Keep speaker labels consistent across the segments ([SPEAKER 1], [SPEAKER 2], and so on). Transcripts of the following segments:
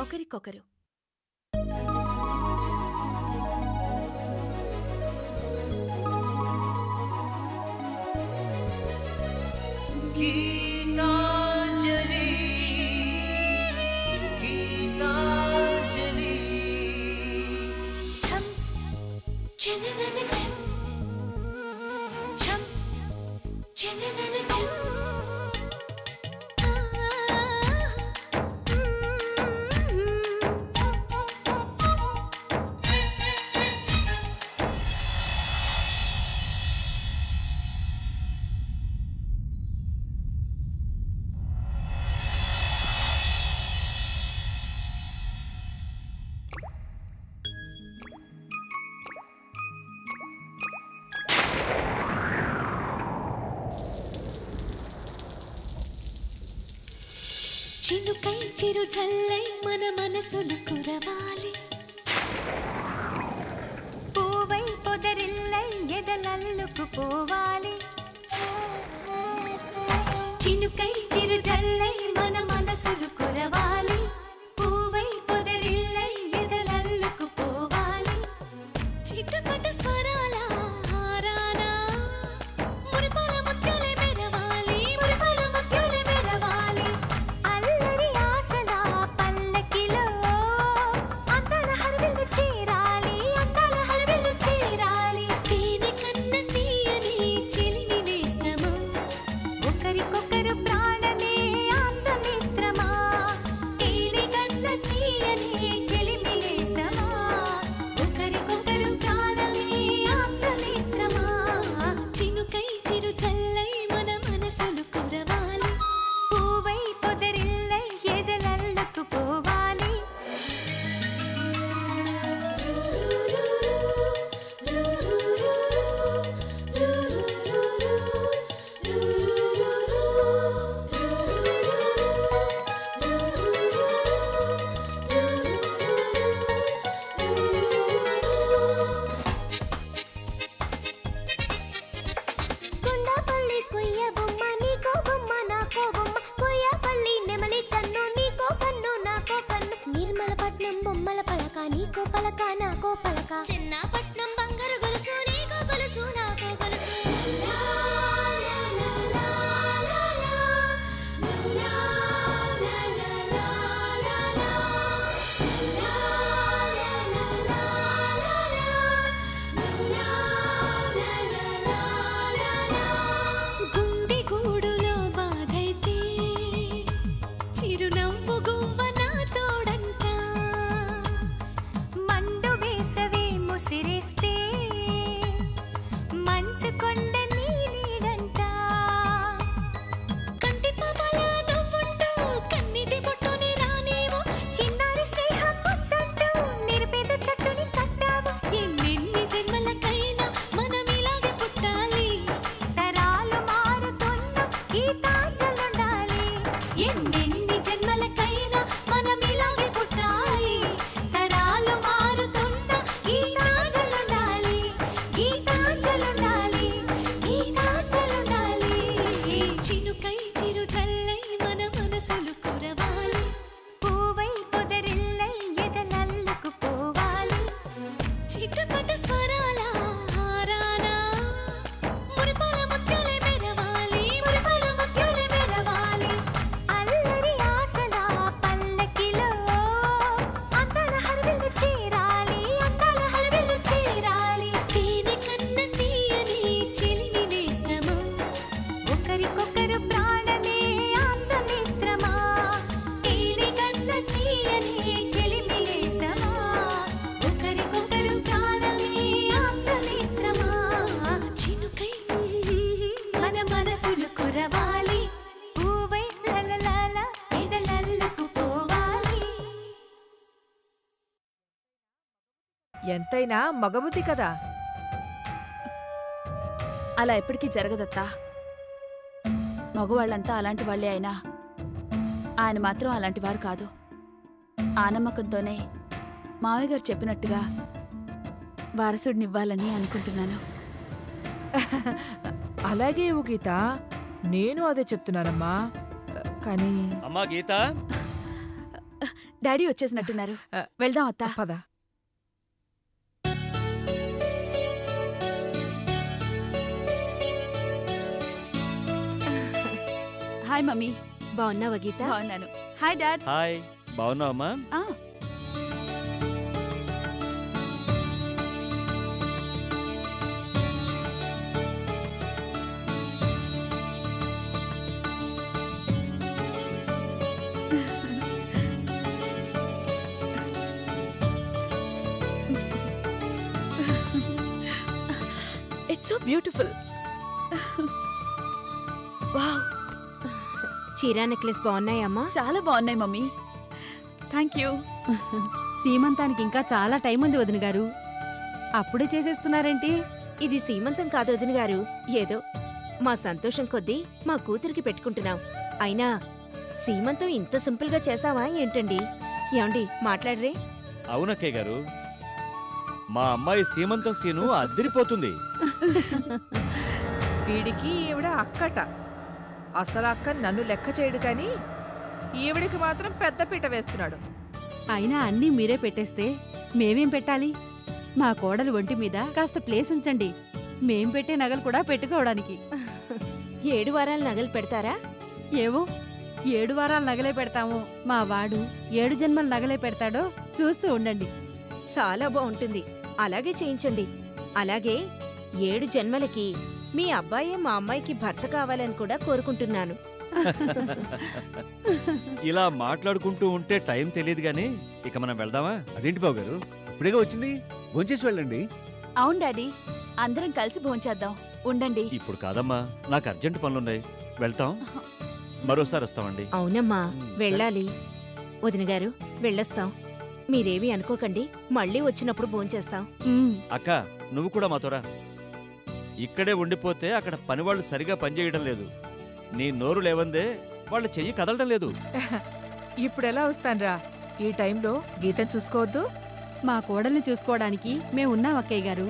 [SPEAKER 1] ఒకరికొకరు.
[SPEAKER 2] గీతాంజలి గీతాంజలి
[SPEAKER 1] ఛం చననన ఛం ఛం చననన ఛం చినుకై చిరు జల్లై మన మనసులు కురవాలి పూవై పొదరిల్లై ఎదలల్లుకు పోవాలి చినుకై చిరు జల్లై మన మనసులు కురవాలి పూవై పొదరిల్లై ఎదలల్లుకు పోవాలి చిటపట స్వరాల హారానా మురిపాల ముత్యాలే మెరవాలి మురిపాల ముత్యాలే మెరవాలి అల్లరి ఆశల పల్లకిలో అందాల హరివిల్లు చేరాలి అందాల హరివిల్లు చేరాలి తేనె కన్న తీయని చిలిమి నేస్తమా ఒకరికొకరు ప్రాణమే అందమిత్రమా తేనె కన్న తీయని చిలిమి నేస్తమా ఒకరికొకరు ప్రాణమే అందమిత్రమా చినుకై చిరు జల్లై మన మనసులు కురవాలి పూవై పొదరిల్లై ఎదలల్లుకు పోవాలి కొండపల్లి కొయ్య బొమ్మ నీకో బొమ్మ నాకో బొమ్మ కొయ్యపల్లి నెమలి కన్ను నీకో కన్ను నాకో కన్ను నిర్మలపట్నం బొమ్మల పలక నీకో పలక నాకో పలక చిన్నపట్నం బంగారు గొలుసు నీకో గొలుసు నాకో గొలుసు గుండె గూడులో బాధైతే చిరునవ్వు గువ్వ నా తోడంట మండు వేసవే ముసిరేస్తే మంచు కొండ నీ నీడంట కంటి పాపల నవ్వుంటూ కన్నిటి బొట్టుని రానేమో చిన్నారి స్నేహం ముద్దంటూ నిరుపేద చెట్టుని కట్టావు ఎన్నెన్ని జన్మలకైనా మనం ఇలాగే పుట్టాలి తరాలు మారుతున్న గీతాంజలుండాలి ఎన్నెన్ని జన్మలకైనా మనం ఇలాగే పుట్టాలి తరాలు మారుతున్న గీతాంజలుండాలి గీతాంజలుండాలి గీతాంజలుండాలి చినుకై చిరు జల్లై మన మనసులు కురవాలి పూవై పొదరిల్లై ఎదలల్లుకు పోవాలి చిటపట స్వరాల హారానా మురిపాల ముత్యాలే మెరవాలి మురిపాల ముత్యాలే మెరవాలి అల్లరి ఆశల పల్లకిలో అందాల హరివిల్లు చేరాలి అందాల హరివిల్లు చేరాలి తేనె కన్న తీయని చిలిమి నేస్తమా ఒకరికొకరు ప్రాణమే అందమిత్రమా తేనె కన్న తీయని చిలిమి నేస్తమా ఒకరికొకరు ప్రాణమే అందమిత్రమా చినుకై మన మనసులు కురవాలి పూవై లలలాల ఎదలల్లుకు పోవాలి
[SPEAKER 3] ఎంతైనా మగబుద్ధి కదా.
[SPEAKER 4] అలా ఎప్పటికీ జరగదత్తా. మగవాళ్ళంతా అలాంటి వాళ్లే అయినా ఆయన మాత్రం అలాంటి వారు కాదు. ఆ నమ్మకంతోనే మావయ్య గారు చెప్పినట్టుగా వారసుడినివ్వాలని అనుకుంటున్నాను.
[SPEAKER 3] అలాగే ఓ గీత, నేను అదే చెప్తున్నానమ్మా. కానీ
[SPEAKER 5] అమ్మా గీత,
[SPEAKER 4] డాడీ వచ్చేసినట్టున్నారు. వెళ్దాం అత్తా.
[SPEAKER 3] పద.
[SPEAKER 4] Hi mummy.
[SPEAKER 1] బాగున్నావా గీత?
[SPEAKER 4] బాగున్నాను. Hi dad.
[SPEAKER 5] హాయ్, బాగున్నావమ్మా?
[SPEAKER 4] ఆ, ఇట్స్ సో బ్యూటిఫుల్. వావ్,
[SPEAKER 1] చీరా నెక్లెస్ బాగున్నాయమ్మా?
[SPEAKER 4] చాలా బాగున్నాయి మమ్మీ. Thank you.
[SPEAKER 6] సీమంతానికి ఇంకా చాలా టైం ఉంది వదిన గారు. అప్పుడే చేసేస్తున్నారేంటి?
[SPEAKER 1] ఇది సీమంతం కాదు వదిన గారు, ఏదో మా సంతోషం కొద్దీ మా కూతురికి పెట్టుకుంటున్నాం. అయినా సీమంతం ఇంత సింపుల్ గా చేస్తావా ఏంటండి? ఏమండి మాట్లాడరే?
[SPEAKER 5] అవునక్కయ్య గారు, మా అమ్మాయి సీమంతం సీను అద్దరిపోతుంది.
[SPEAKER 3] వీడికి ఈవిడ అక్కట. అసలు అక్క నన్ను లెక్క చేయడు కానీ ఈవిడికి మాత్రం పెద్ద పీట వేస్తున్నాడు.
[SPEAKER 6] అయినా అన్నీ మీరే పెట్టేస్తే మేమేం పెట్టాలి? మా కోడలు ఒంటి మీద కాస్త ప్లేస్ ఉంచండి, మేం పెట్టే నగలు కూడా పెట్టుకోవడానికి.
[SPEAKER 1] 7 వారాల నగలు పెడతారా?
[SPEAKER 6] ఏవో 7 వారాల నగలే పెడతాము. మా వాడు 7 జన్మల నగలే పెడతాడో చూస్తూ ఉండండి.
[SPEAKER 1] చాలా బాగుంటుంది, అలాగే చేయించండి. అలాగే 7 జన్మలకి మీ అబ్బాయే మా అమ్మాయికి భర్త కావాలని కూడా కోరుకుంటున్నాను.
[SPEAKER 5] ఇలా మాట్లాడుకుంటూ ఉంటే టైం తెలియదు గానీ ఇక మనం వెళ్దామా?
[SPEAKER 2] అదేంటి బాబు గారు, ఇప్పుడేగా వచ్చింది, భోంచేసి వెళ్ళండి.
[SPEAKER 4] అవును డాడీ, అందరం కలిసి భోంచేద్దాం. ఉండండి.
[SPEAKER 5] ఇప్పుడు కాదమ్మా, నాకు అర్జెంట్ పనులున్నాయి, వెళ్తాం. మరోసారి వస్తామండి.
[SPEAKER 1] అవునమ్మా, వెళ్ళాలి. వదిన గారు వెళ్ళొస్తాం. మీరేమీ అనుకోకండి, మళ్ళీ వచ్చినప్పుడు భోంచేస్తాం.
[SPEAKER 5] అక్క, నువ్వు కూడా మాతోరా. ఇక్కడే ఉండిపోతే అక్కడ పనివాళ్ళు సరిగా పనిచేయడం లేదు. నీ నోరు లేవందే వాళ్ళు చెయ్యి కదలడం లేదు.
[SPEAKER 3] ఇప్పుడెలా వస్తాన్రా? ఈ టైంలో గీతను చూసుకోవద్దు?
[SPEAKER 6] మా కోడల్ని చూసుకోవడానికి మేమున్నాం అక్కయ్య గారు.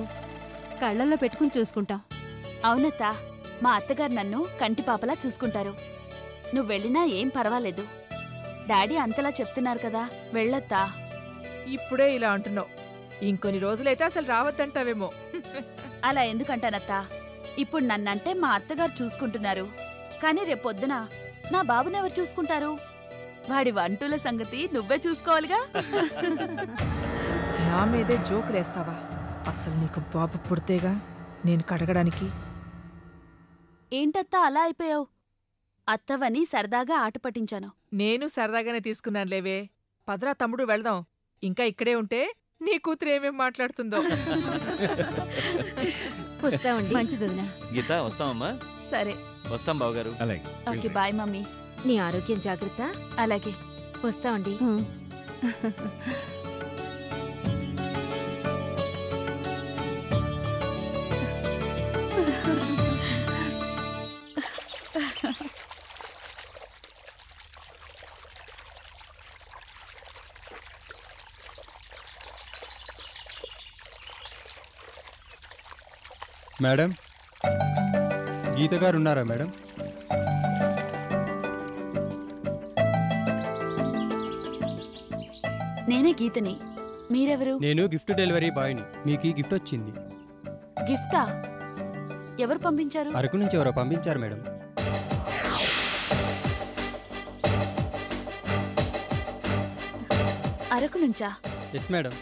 [SPEAKER 6] కళ్ళల్లో పెట్టుకుని చూసుకుంటాం.
[SPEAKER 4] అవునత్తా, మా అత్తగారు నన్ను కంటిపాపలా చూసుకుంటారు. నువ్వు వెళ్ళినా ఏం పర్వాలేదు. డాడీ అంతలా చెప్తున్నారు కదా, వెళ్ళొత్తా.
[SPEAKER 3] ఇప్పుడే ఇలా అంటున్నావు, ఇంకొన్ని రోజులైతే అసలు రావద్దంటావేమో.
[SPEAKER 4] అలా ఎందుకంటానత్తా? ఇప్పుడు నన్నంటే మా అత్తగారు చూసుకుంటున్నారు, కానీ రేపొద్దున నా బాబునెవరు చూసుకుంటారు? వాడి వంటల సంగతి నువ్వే చూసుకోవాలిగా.
[SPEAKER 3] నా మీదే జోకులేస్తావా? అసలు నీకు బాబు పుడితేగా నేను కడగడానికి.
[SPEAKER 4] ఏంటత్తా అలా అయిపోయావు? అత్తవని సరదాగా ఆట పట్టించాను.
[SPEAKER 3] నేను సరదాగానే తీసుకున్నానులేవే. పదరా తమ్ముడు, వెళ్దాం. ఇంకా ఇక్కడే ఉంటే నీ కూతురు ఏమేం మాట్లాడుతుందో.
[SPEAKER 1] వస్తామండి.
[SPEAKER 6] మంచిది వదినా.
[SPEAKER 5] గీత, వస్తామమ్మా?
[SPEAKER 4] సరే,
[SPEAKER 5] వస్తాం బావగారు.
[SPEAKER 2] అలాగే.
[SPEAKER 4] Okay, bye mummy.
[SPEAKER 1] నీ ఆరోగ్యం జాగ్రత్త.
[SPEAKER 4] అలాగే.
[SPEAKER 1] వస్తామండి.
[SPEAKER 7] మేడం, గీత గారు ఉన్నారా మేడం?
[SPEAKER 4] నేనే గీతని. మీరెవరు?
[SPEAKER 7] నేను గిఫ్ట్ డెలివరీ బాయ్ని. మీకు ఈ గిఫ్ట్ వచ్చింది.
[SPEAKER 4] గిఫ్టా? ఎవరు పంపించారు?
[SPEAKER 7] అరకు నుంచి ఎవరో పంపించారు మేడం.
[SPEAKER 4] అరకు నుంచా?
[SPEAKER 7] Yes madam.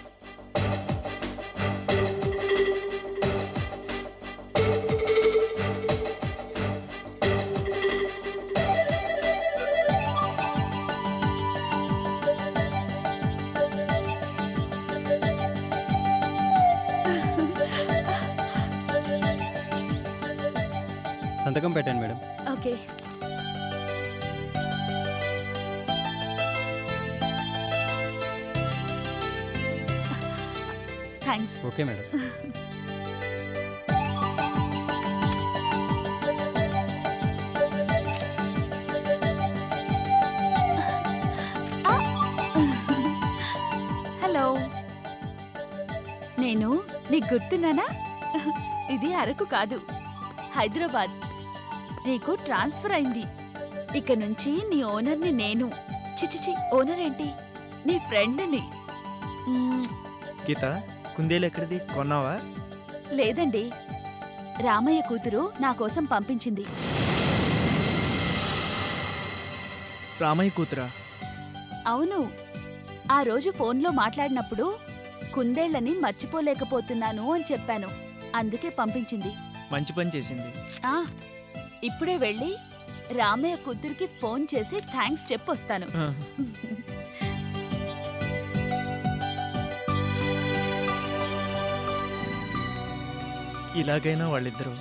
[SPEAKER 7] సంతకం పెట్టండి madam.
[SPEAKER 4] Okay. Thanks.
[SPEAKER 7] Okay madam.
[SPEAKER 4] Hello, నేను నీకు గుర్తున్నానా? ఇది అరకు కాదు, హైదరాబాద్. నీకు ట్రాన్స్ఫర్ అయింది. ఇక నుంచి నీ ఓనర్ని నేను. చిచిచి, ఓనర్ ఏంటి? నీ ఫ్రెండ్ని.
[SPEAKER 8] గీత, కుందేలు ఎక్కడిది? కొన్నావా?
[SPEAKER 4] లేదండి, రామయ్య కూతురు నా కోసం పంపించింది.
[SPEAKER 8] రామయ్య కూతురా?
[SPEAKER 4] అవును, ఆ రోజు ఫోన్లో మాట్లాడినప్పుడు కుందేళ్లని మర్చిపోలేకపోతున్నాను అని చెప్పాను. అందుకే పంపించింది.
[SPEAKER 8] మంచి పని చేసింది.
[SPEAKER 4] ఆ, ఇప్పుడే వెళ్ళి రామయ్య కూతురికి ఫోన్ చేసి థ్యాంక్స్ చెప్పొస్తాను.
[SPEAKER 8] ఇలాగైనా వాళ్ళిద్దరూ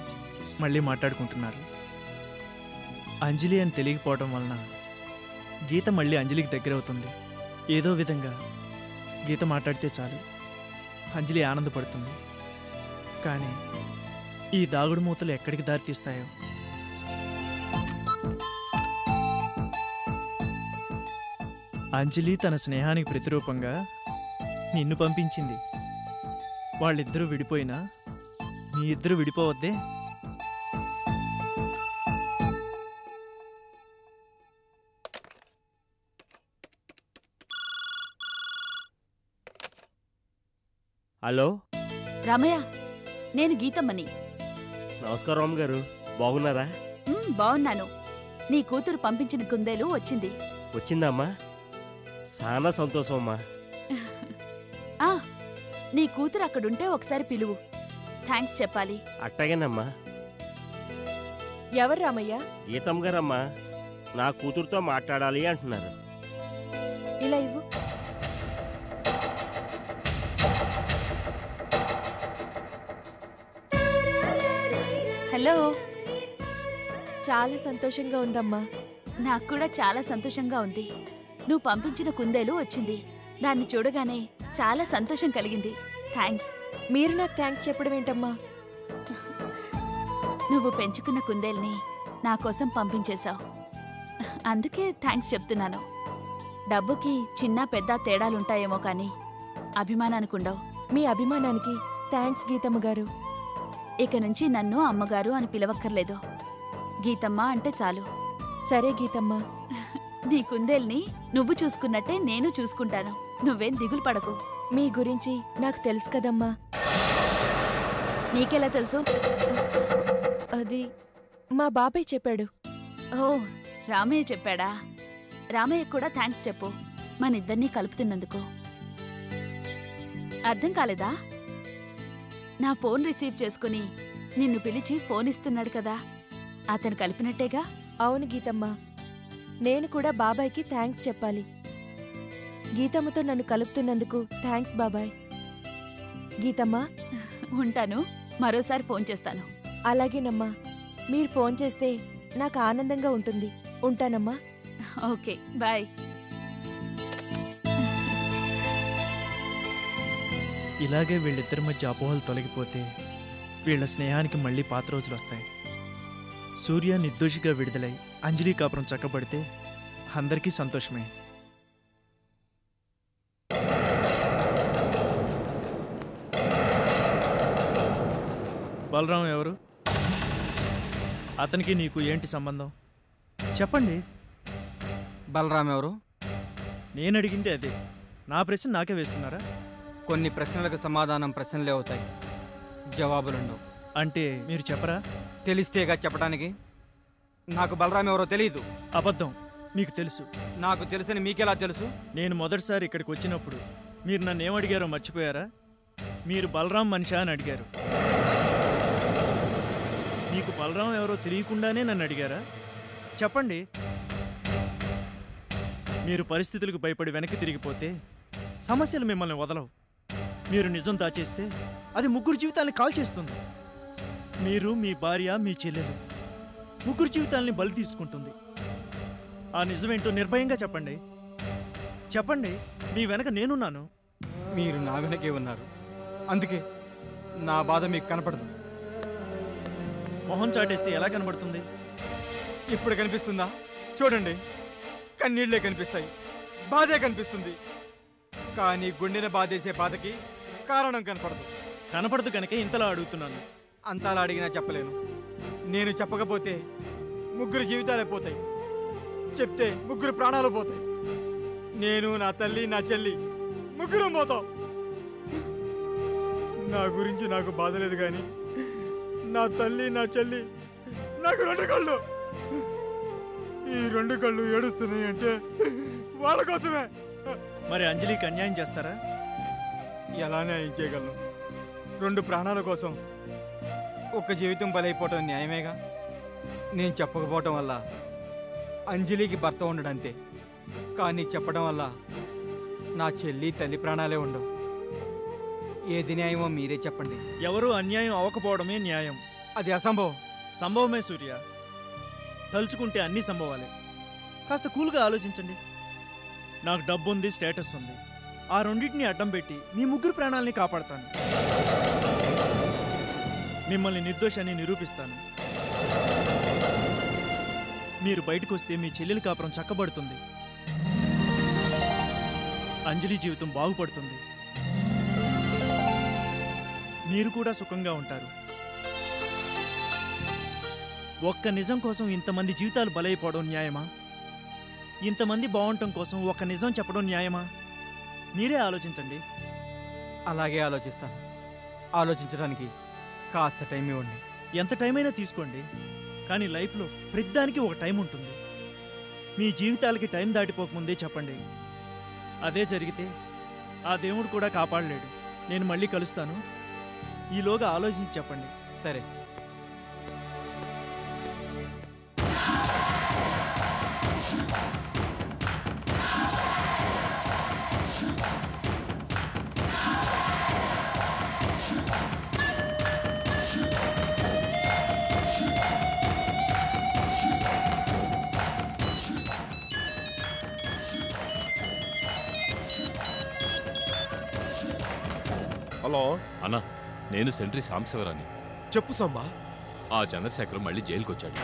[SPEAKER 8] మళ్ళీ మాట్లాడుకుంటున్నారు. అంజలి అని తెలియకపోవడం వలన గీత మళ్ళీ అంజలికి దగ్గర అవుతుంది. ఏదో విధంగా గీత మాట్లాడితే చాలు, అంజలి ఆనందపడుతుంది. కానీ ఈ దాగుడు మూతలు ఎక్కడికి దారితీస్తాయో. అంజలి తన స్నేహానికి ప్రతిరూపంగా నిన్ను పంపించింది. వాళ్ళిద్దరూ విడిపోయినా మీ ఇద్దరు విడిపోవద్దే.
[SPEAKER 5] హలో
[SPEAKER 4] రామయ్య, నేను గీతమ్మని.
[SPEAKER 5] నమస్కారం అమ్మగారు, బాగున్నారా?
[SPEAKER 4] బాగున్నాను. నీ కూతురు పంపించిన కుందేలు వచ్చింది.
[SPEAKER 5] వచ్చిందమ్మా, చాలా సంతోషం అమ్మా.
[SPEAKER 4] ఆ, నీ కూతురు అక్కడుంటే ఒకసారి పిలువు, థ్యాంక్స్ చెప్పాలి.
[SPEAKER 5] అట్టగేనమ్మా.
[SPEAKER 3] ఎవరు రామయ్య?
[SPEAKER 5] గీతమ్మ గారమ్మా, నా కూతురుతో మాట్లాడాలి అంటున్నారు.
[SPEAKER 3] ఇలా ఇవ్వు.
[SPEAKER 4] హలో.
[SPEAKER 3] చాలా సంతోషంగా ఉందమ్మా.
[SPEAKER 4] నాకు కూడా చాలా సంతోషంగా ఉంది. నువ్వు పంపించిన కుందేలు వచ్చింది. దాన్ని చూడగానే చాలా సంతోషం కలిగింది. థ్యాంక్స్.
[SPEAKER 3] మీరు నాకు థ్యాంక్స్ చెప్పడం ఏంటమ్మా?
[SPEAKER 4] నువ్వు పెంచుకున్న కుందేల్ని నా కోసం పంపించేశావు, అందుకే థ్యాంక్స్ చెప్తున్నాను. డబ్బుకి చిన్న పెద్ద తేడాలుంటాయేమో కానీ అభిమానానికి ఉండవు.
[SPEAKER 3] మీ అభిమానానికి థ్యాంక్స్ గీతమ్మ గారు.
[SPEAKER 4] ఇక నుంచి నన్ను అమ్మగారు అని పిలవక్కర్లేదు, గీతమ్మ అంటే చాలు.
[SPEAKER 3] సరే గీతమ్మ.
[SPEAKER 4] నీ కుందేల్ని నువ్వు చూసుకున్నట్టే నేను చూసుకుంటాను. నువ్వేం దిగులు పడకు.
[SPEAKER 3] మీ గురించి నాకు తెలుసు కదమ్మా.
[SPEAKER 4] నీకెలా తెలుసు?
[SPEAKER 3] అది మా బాబాయ్ చెప్పాడు.
[SPEAKER 4] ఓ, రామయ్య చెప్పాడా? రామయ్య కూడా థ్యాంక్స్ చెప్పు, మనిద్దరినీ కలుపుతున్నందుకు. అర్థం కాలేదా? నా ఫోన్ రిసీవ్ చేసుకుని నిన్ను పిలిచి ఫోన్ ఇస్తున్నాడు కదా, అతను కలిపినట్టేగా.
[SPEAKER 3] అవును గీతమ్మ, నేను కూడా బాబాయ్కి థ్యాంక్స్ చెప్పాలి. గీతమ్మతో నన్ను కలుపుతున్నందుకు థ్యాంక్స్ బాబాయ్. గీతమ్మ,
[SPEAKER 4] ఉంటాను. మరోసారి ఫోన్ చేస్తాను.
[SPEAKER 3] అలాగేనమ్మా. మీరు ఫోన్ చేస్తే నాకు ఆనందంగా ఉంటుంది. ఉంటానమ్మా.
[SPEAKER 4] Okay, bye.
[SPEAKER 8] ఇలాగే వీళ్ళిద్దరి మధ్య అపోహలు తొలగిపోతే వీళ్ళ స్నేహానికి మళ్ళీ పాత రోజులు వస్తాయి. సూర్య నిర్దోషిగా విడుదలై అంజలి కాపురం చక్కబడితే అందరికీ సంతోషమే. బలరాం ఎవరు? అతనికి నీకు ఏంటి సంబంధం? చెప్పండి.
[SPEAKER 7] బలరాం ఎవరు?
[SPEAKER 8] నేను అడిగింది అదే. నా ప్రశ్న నాకే వేస్తున్నారా?
[SPEAKER 7] కొన్ని ప్రశ్నలకు సమాధానం ప్రశ్నలే అవుతాయి, జవాబులుండవు.
[SPEAKER 8] అంటే మీరు చెప్పరా?
[SPEAKER 7] తెలిస్తేగా చెప్పడానికి. నాకు బలరాం ఎవరో తెలియదు.
[SPEAKER 8] అబద్ధం. మీకు తెలుసు.
[SPEAKER 7] నాకు తెలుసని మీకెలా తెలుసు?
[SPEAKER 8] నేను మొదటిసారి ఇక్కడికి వచ్చినప్పుడు మీరు నన్ను ఏమడిగారో మర్చిపోయారా? మీరు బలరాం మనిషా అని అడిగారు. మీకు బలరాం ఎవరో తెలియకుండానే నన్ను అడిగారా? చెప్పండి. మీరు పరిస్థితులకు భయపడి వెనక్కి తిరిగిపోతే సమస్యలు మిమ్మల్ని వదలవు. మీరు నిజం దాచేస్తే అది ముగ్గురు జీవితాన్ని కాల్ చేస్తుంది. మీరు, మీ భార్య, మీ చెల్లెలు ముగ్గురు జీవితాలని బలి తీసుకుంటుంది. ఆ నిజమేంటో నిర్భయంగా చెప్పండి. చెప్పండి. మీ వెనక నేనున్నాను.
[SPEAKER 7] మీరు నా వెనకే ఉన్నారు, అందుకే నా బాధ మీకు కనపడదు.
[SPEAKER 8] మొహం చాటేస్తే ఎలా కనబడుతుంది?
[SPEAKER 7] ఇప్పుడు కనిపిస్తుందా? చూడండి, కన్నీళ్లే కనిపిస్తాయి, బాధే కనిపిస్తుంది. కానీ గుండెన బాధేసే బాధకి కారణం కనపడదు.
[SPEAKER 8] కనపడదు కనుక ఇంతలా అడుగుతున్నాను.
[SPEAKER 7] అంతలా అడిగినా చెప్పలేను. నేను చెప్పకపోతే ముగ్గురు జీవితాలే పోతాయి, చెప్తే ముగ్గురు ప్రాణాలు పోతాయి. నేను, నా తల్లి, నా చెల్లి ముగ్గురం పోతాం. నా గురించి నాకు బాధ లేదు కానీ నా తల్లి, నా చెల్లి, నాకు 2 కళ్ళు. ఈ 2 కళ్ళు ఏడుస్తున్నాయి అంటే వాళ్ళ కోసమే.
[SPEAKER 8] మరి అంజలికి అన్యాయం చేస్తారా?
[SPEAKER 7] ఎలా న్యాయం చేయగలను? 2 ప్రాణాల కోసం ఒక్క జీవితం బలైపోవటం న్యాయమేగా. నేను చెప్పకపోవటం వల్ల అంజలికి భర్త ఉండడంతే, కానీ చెప్పడం వల్ల నా చెల్లి, తల్లి ప్రాణాలే ఉండవు. ఏది న్యాయమో మీరే చెప్పండి.
[SPEAKER 8] ఎవరూ అన్యాయం అవ్వకపోవడమే న్యాయం.
[SPEAKER 7] అది అసంభవం.
[SPEAKER 8] సంభవమే సూర్య. తలుచుకుంటే అన్నీ సంభవాలే. కాస్త కూల్గా ఆలోచించండి. నాకు డబ్బు ఉంది, స్టేటస్ ఉంది. ఆ రెండింటిని అడ్డం పెట్టి మీ ముగ్గురు ప్రాణాలని కాపాడతాను. మిమ్మల్ని నిర్దోషాన్ని నిరూపిస్తాను. మీరు బయటకు వస్తే మీ చెల్లెలి కాపురం చక్కబడుతుంది. అంజలి జీవితం బాగుపడుతుంది. మీరు కూడా సుఖంగా ఉంటారు. ఒక్క నిజం కోసం ఇంతమంది జీవితాలు బలైపోవడం న్యాయమా? ఇంతమంది బాగుండటం కోసం ఒక్క నిజం చెప్పడం న్యాయమా? మీరే ఆలోచించండి.
[SPEAKER 7] అలాగే ఆలోచిస్తాను. ఆలోచించడానికి కాస్త టైం ఇవ్వండి.
[SPEAKER 8] ఎంత టైం అయినా తీసుకోండి, కానీ లైఫ్లో ప్రతిదానికి ఒక టైం ఉంటుంది. మీ జీవితాలకి టైం దాటిపోకముందే చెప్పండి. అదే జరిగితే ఆ దేవుడు కూడా కాపాడలేడు. నేను మళ్ళీ కలుస్తాను. ఈలోగా ఆలోచించి చెప్పండి.
[SPEAKER 7] సరే.
[SPEAKER 9] హలో
[SPEAKER 10] అన్నా, నేను సెంట్రీ సాంబశివరాని.
[SPEAKER 9] చెప్పు సాంబా.
[SPEAKER 10] ఆ చంద్రశేఖరం మళ్ళీ జైలుకి వచ్చాడు.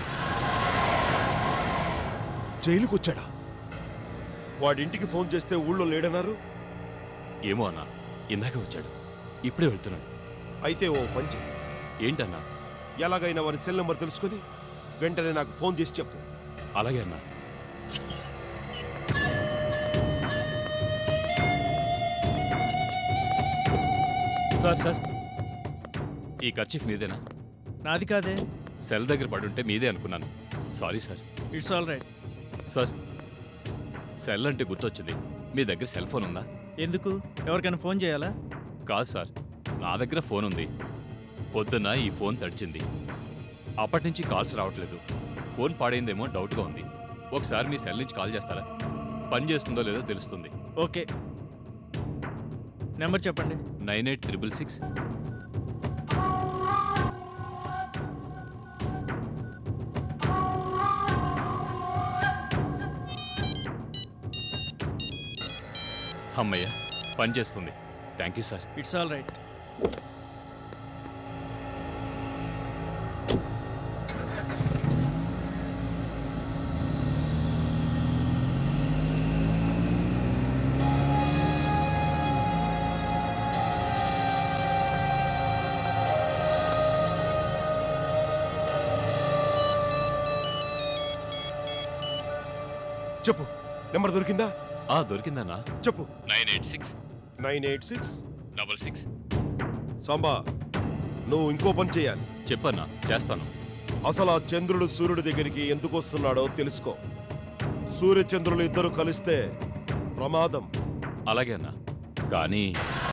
[SPEAKER 9] జైలుకి వచ్చాడా? వాడింటికి ఫోన్ చేస్తే ఊళ్ళో లేడన్నారు.
[SPEAKER 10] ఏమో అన్నా, ఇందాకే వచ్చాడు. ఇప్పుడే వెళ్తున్నాడు.
[SPEAKER 9] అయితే ఓ పని చెయ్యి.
[SPEAKER 10] ఏంటన్నా?
[SPEAKER 9] ఎలాగైనా వారి సెల్ నెంబర్ తెలుసుకొని వెంటనే నాకు ఫోన్ చేసి చెప్పు.
[SPEAKER 10] అలాగే అన్నా. సార్, ఈ ఖర్చీఫ్ మీదేనా?
[SPEAKER 8] నాది కాదే.
[SPEAKER 10] సెల్ దగ్గర పడుంటే మీదే అనుకున్నాను. Sorry sir.
[SPEAKER 8] It's all right.
[SPEAKER 10] Sir, cell అంటే గుర్తొచ్చింది. మీ దగ్గర సెల్ ఫోన్ ఉందా?
[SPEAKER 8] ఎందుకు? ఎవరికైనా ఫోన్ చేయాలా?
[SPEAKER 10] కాదు సార్, నా దగ్గర ఫోన్ ఉంది. పొద్దున్న ఈ ఫోన్ తడిచింది. అప్పటి నుంచి కాల్స్ రావట్లేదు. ఫోన్ పాడైందేమో డౌట్గా ఉంది. ఒకసారి మీ సెల్ నుంచి కాల్ చేస్తారా? పని చేస్తుందో లేదో తెలుస్తుంది.
[SPEAKER 8] ఓకే, నెంబర్ చెప్పండి.
[SPEAKER 10] 9866. అమ్మయ్య, పని చేస్తుంది. Thank you sir.
[SPEAKER 8] It's all right.
[SPEAKER 9] చెప్పు. నెంబర్ దొరికిందా?
[SPEAKER 10] దొరికిందన్నా.
[SPEAKER 9] చెప్పు.
[SPEAKER 10] 986
[SPEAKER 9] 986
[SPEAKER 10] 66.
[SPEAKER 9] సాంబా, నువ్వు ఇంకో పని చేయాలి.
[SPEAKER 10] చెప్పన్నా, చేస్తాను.
[SPEAKER 9] అసలు ఆ చంద్రుడు సూర్యుడి దగ్గరికి ఎందుకు వస్తున్నాడో తెలుసుకో. సూర్యచంద్రులు ఇద్దరు కలిస్తే ప్రమాదం.
[SPEAKER 10] అలాగే అన్నా. కానీ